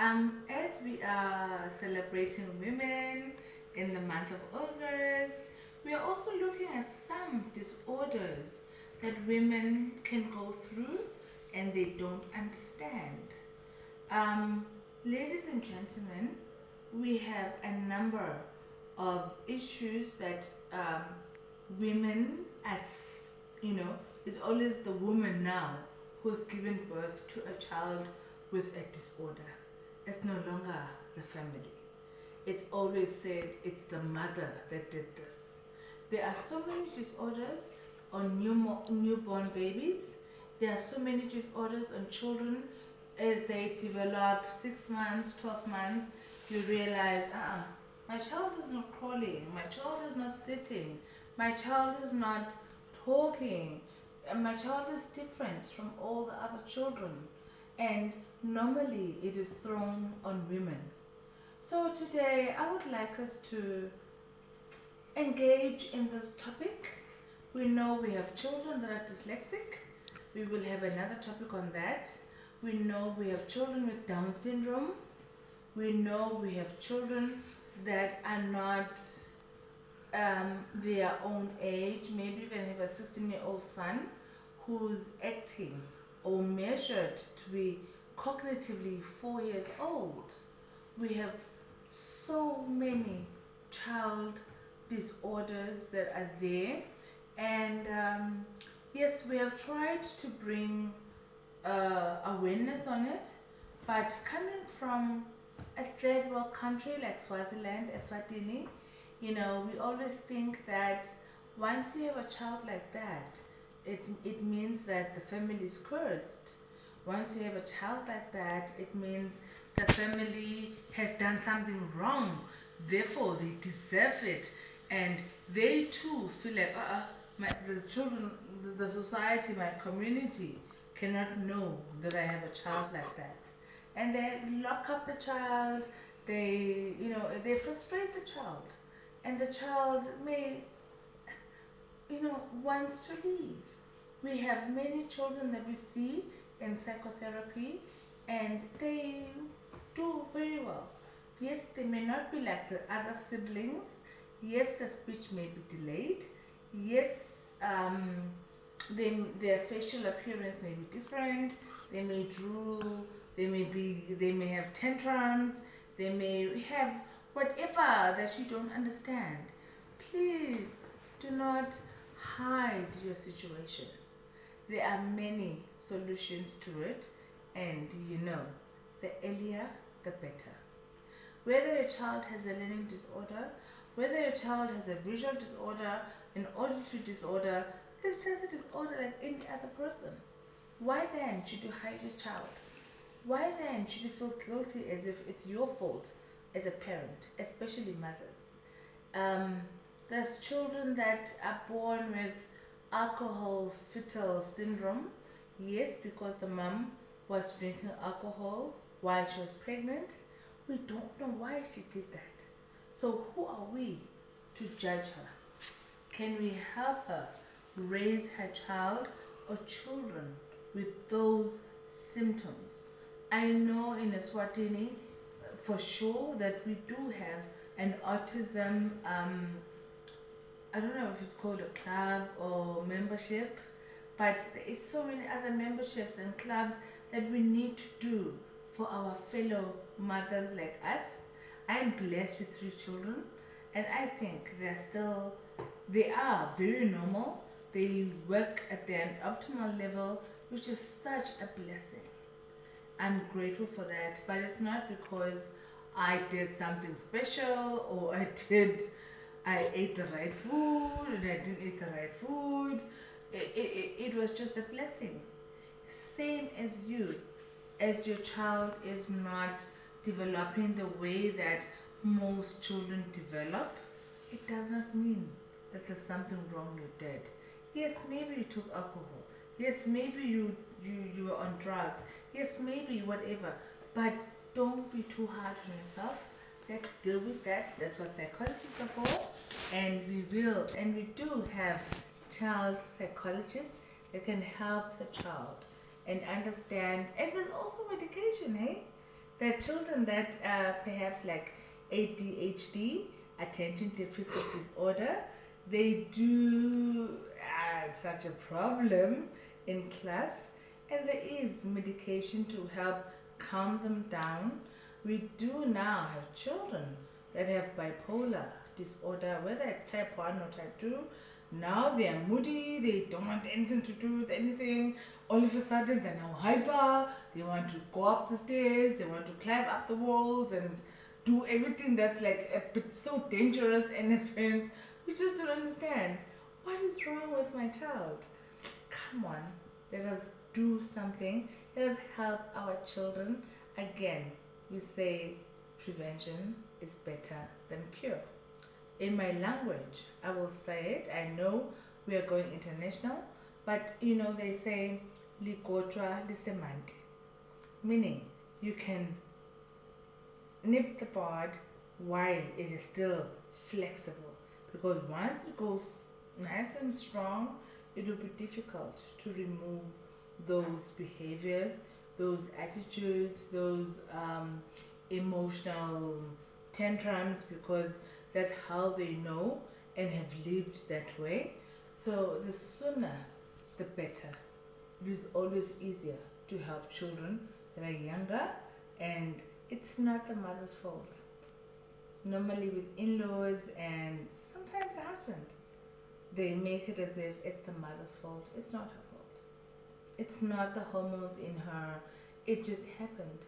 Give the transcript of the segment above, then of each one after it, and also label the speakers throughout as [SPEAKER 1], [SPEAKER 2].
[SPEAKER 1] As we are celebrating women in the month of August, we are also looking at some disorders that women can go through and they don't understand. Um, Ladies and gentlemen, we have a number of issues that um, women, as you know, it's always the woman now who's given birth to a child with a disorder. It's no longer the family. It's always said it's the mother that did this. There are so many disorders on newborn babies. There are so many disorders on children as they develop 6 months, 12 months. You realize, my child is not crawling, my child is not sitting, my child is not talking, and my child is different from all the other children. And normally it is thrown on women. So today I would like us to engage in this topic. We know we have children that are dyslexic. We will have another topic on that. We know we have children with Down syndrome. We know we have children that are not their own age. Maybe you can have a 16-year-old son who's acting or measured to be cognitively 4 years old. We have so many child disorders that are there, and yes, we have tried to bring awareness on it, but coming from a third world country like Swaziland, Eswatini, we always think that once you have a child like that, it means that the family is cursed. Once you have a child like that, it means the family has done something wrong, therefore they deserve it, and they too feel like, the children, the society, my community cannot know that I have a child like that. And they lock up the child, they frustrate the child. And the child may, wants to leave. We have many children that we see in psychotherapy, and they do very well. Yes, they may not be like the other siblings. Yes, the speech may be delayed. Yes, their facial appearance may be different. They may drool. They may have tantrums. They may have whatever that you don't understand. Please do not hide your situation. There are many solutions to it, and the earlier the better. Whether a child has a learning disorder, whether a child has a visual disorder, an auditory disorder, it's just a disorder like any other person. Why then should you hide your child? Why then should you feel guilty as if it's your fault as a parent, especially mothers? There's children that are born with alcohol fetal syndrome. Yes, because the mom was drinking alcohol while she was pregnant. We don't know why she did that. So who are we to judge her? Can we help her raise her child or children with those symptoms? I know in Eswatini for sure that we do have an autism, I don't know if it's called a club or membership, but it's so many other memberships and clubs that we need to do for our fellow mothers like us. I'm blessed with 3 children, and I think they are very normal. They work at their optimal level, which is such a blessing. I'm grateful for that, but it's not because I did something special or I ate the right food and I didn't eat the right food. It was just a blessing. Same as you, as your child is not developing the way that most children develop, it does not mean that there's something wrong you did. Yes, maybe you took alcohol. Yes, maybe you were on drugs. Yes, maybe whatever. But don't be too hard on yourself. Let's deal with that. That's what psychologists are for. And we do have child psychologists that can help the child and understand. And there's also medication, hey? There are children that perhaps like ADHD, attention deficit disorder, they do such a problem in class, and there is medication to help calm them down. We do now have children that have bipolar disorder, whether it's type 1 or type 2. Now they are moody, they don't want anything to do with anything. All of a sudden, they're now hyper, they want to go up the stairs, they want to climb up the walls and do everything that's like a bit so dangerous. And as parents, we just don't understand what is wrong with my child. Come on, let us do something. Let us help our children. Again, we say prevention is better than cure. In my language, I will say it. I know we are going international, but they say ligotra lisemanti, meaning you can nip the bud while it is still flexible, because once it goes nice and strong, it will be difficult to remove those behaviors, those attitudes, those emotional tantrums, because that's how they know and have lived that way. So the sooner the better. It is always easier to help children that are younger, and it's not the mother's fault. Normally with in-laws and sometimes the husband, they make it as if it's the mother's fault. It's not her fault. It's not the hormones in her. It just happened.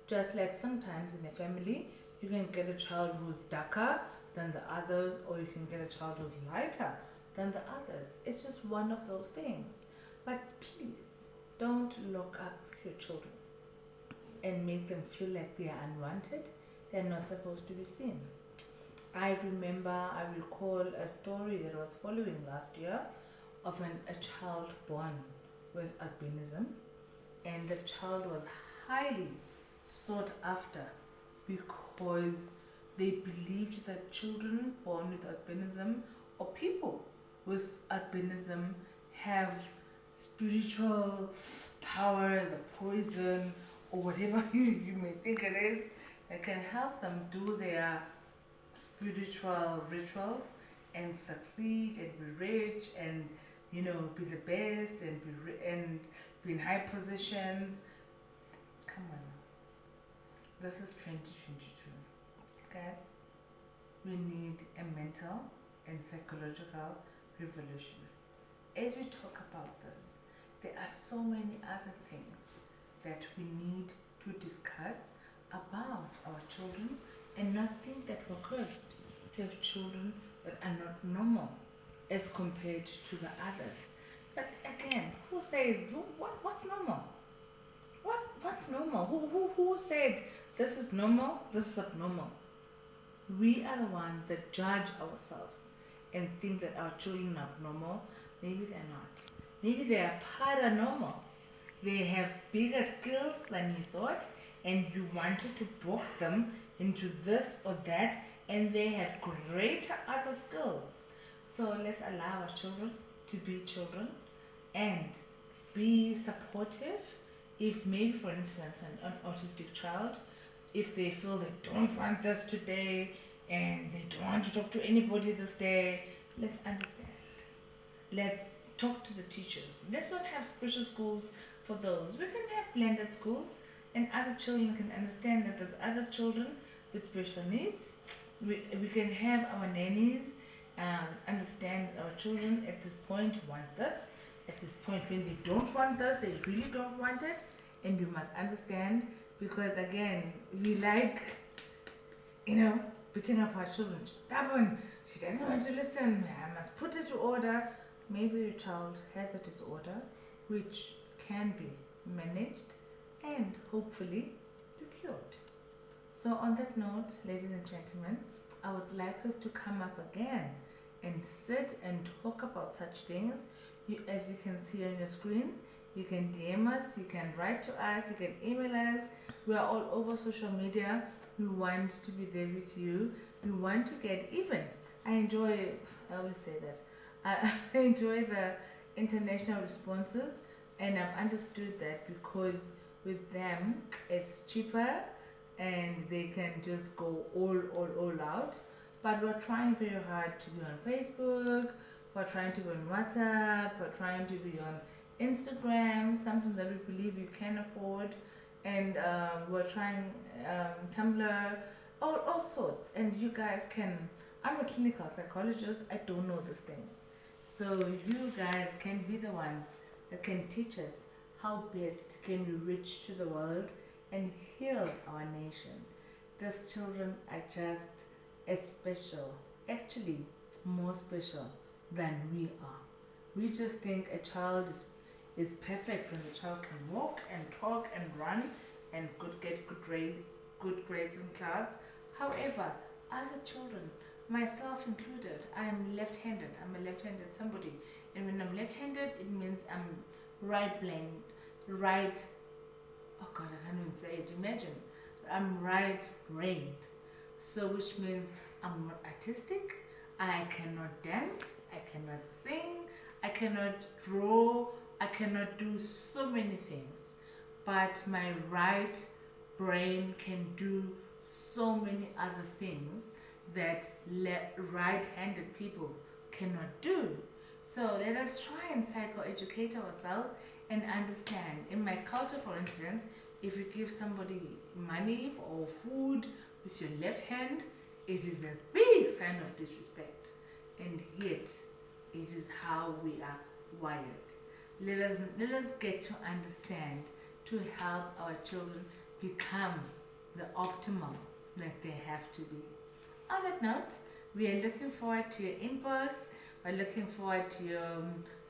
[SPEAKER 1] Just like sometimes in a family, you can get a child who's darker than the others, or you can get a child who's lighter than the others. It's just one of those things. But please, don't lock up your children and make them feel like they are unwanted. They're not supposed to be seen. I recall a story that I was following last year of a child born with albinism, and the child was highly sought after because they believed that children born with albinism or people with albinism have spiritual powers or poison or whatever you may think it is that can help them do their spiritual rituals and succeed and be rich and be the best and be in high positions. Come on, this is 2022, guys. We need a mental and psychological revolution. As we talk about this, there are so many other things that we need to discuss about our children, and not think that we're cursed to have children that are not normal as compared to the others. But again, who says what's normal? What's normal? Who said this is normal, this is abnormal? We are the ones that judge ourselves and think that our children are abnormal. Maybe they're not. Maybe they are paranormal. They have bigger skills than you thought, and you wanted to box them into this or that, and they have greater other skills. So let's allow our children to be children and be supportive. If maybe, for instance, an autistic child, if they feel they don't want this today and they don't want to talk to anybody this day, let's understand. Let's talk to the teachers. Let's not have special schools for those. We can have blended schools, and other children can understand that there's other children with special needs. We can have our nannies understand that our children at this point want this. At this point, when they don't want this, they really don't want it, and we must understand, because again, we like, beating up our children. She's stubborn. She doesn't want to listen. I must put her to order. Maybe your child has a disorder which can be managed and hopefully be cured. So on that note, ladies and gentlemen, I would like us to come up again and sit and talk about such things. As you can see on your screens, you can DM us, you can write to us, you can email us. We are all over social media. We want to be there with you. We want to get even. I always say that. I enjoy the international responses, and I've understood that because with them it's cheaper, and they can just go all out. But we're trying very hard to be on Facebook, we're trying to be on WhatsApp, we're trying to be on Instagram, something that we believe you can afford, and we're trying Tumblr, all sorts. And you guys can, I'm a clinical psychologist, I don't know these things. So you guys can be the ones that can teach us how best can we reach to the world and heal our nation. These children are just as special, actually more special than we are. We just think a child is perfect when the child can walk and talk and run and get good grades in class. However, other children, myself included, I am left-handed. I'm a left-handed somebody, and when I'm left-handed, it means I'm right. Oh God, I can't even say it. Imagine, I'm right-brained, so which means I'm not artistic. I cannot dance. I cannot sing. I cannot draw. I cannot do so many things. But my right brain can do so many other things that right-handed people cannot do. So let us try and psychoeducate ourselves and understand. In my culture, for instance, if you give somebody money or food with your left hand, it is a big sign of disrespect. And yet, it is how we are wired. Let us get to understand to help our children become the optimal that they have to be. On that note, we are looking forward to your inbox. We're looking forward to your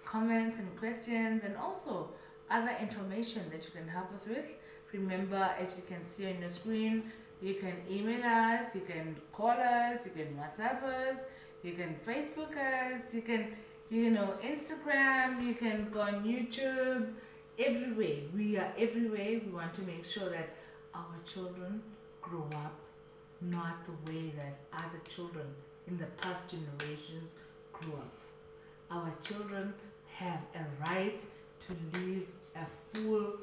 [SPEAKER 1] comments and questions, and also other information that you can help us with. Remember, as you can see on the screen, you can email us, you can call us, you can WhatsApp us, you can Facebook us, you can, Instagram, you can go on YouTube, everywhere. We are everywhere. We want to make sure that our children grow up not the way that other children in the past generations grew up. Our children have a right to live a full,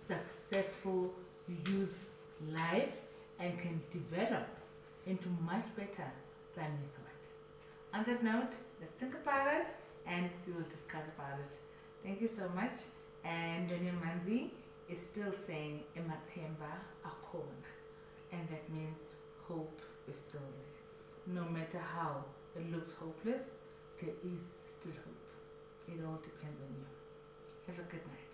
[SPEAKER 1] successful youth life and can develop into much better than we thought. On that note, let's think about it and we will discuss about it. Thank you so much. And Donia Manzi is still saying Emathemba Akona, and that means hope is still there. No matter how it looks hopeless, there is still hope. It all depends on you. Have a good night.